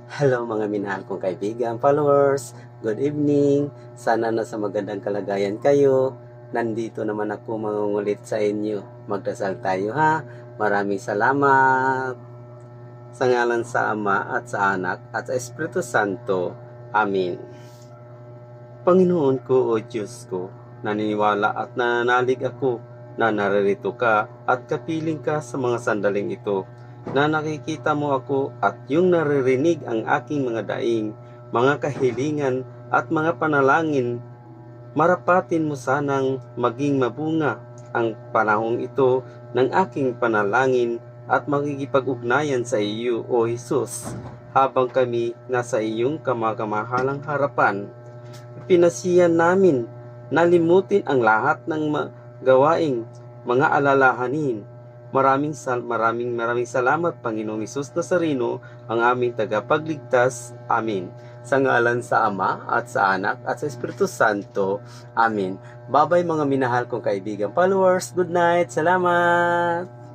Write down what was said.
Hello mga minahal kong kaibigan, followers, good evening. Sana nasa magandang kalagayan kayo. Nandito naman ako mangungulit sa inyo. Magdasal tayo ha. Maraming salamat. Sa ngalan sa Ama at sa Anak at sa Espiritu Santo. Amen. Panginoon ko o Diyos ko, naniniwala at nananalig ako na naririto ka at kapiling ka sa mga sandaling ito, na nakikita mo ako at yung naririnig ang aking mga daing, mga kahilingan at mga panalangin. Marapatin mo sanang maging mabunga ang panahong ito ng aking panalangin at makikipag-ugnayan sa iyo, O Jesus, habang kami nasa iyong kamagamahalang harapan. Pinasiyan namin nalimutin ang lahat ng gawaing mga alalahanin. Maraming salamat, Panginoong Hesus Nazareno, ang aming tagapagligtas. Amen. Sa ngalan sa Ama at sa Anak at sa Espiritu Santo. Amen. Babay mga minahal kong kaibigan, followers. Good night. Salamat.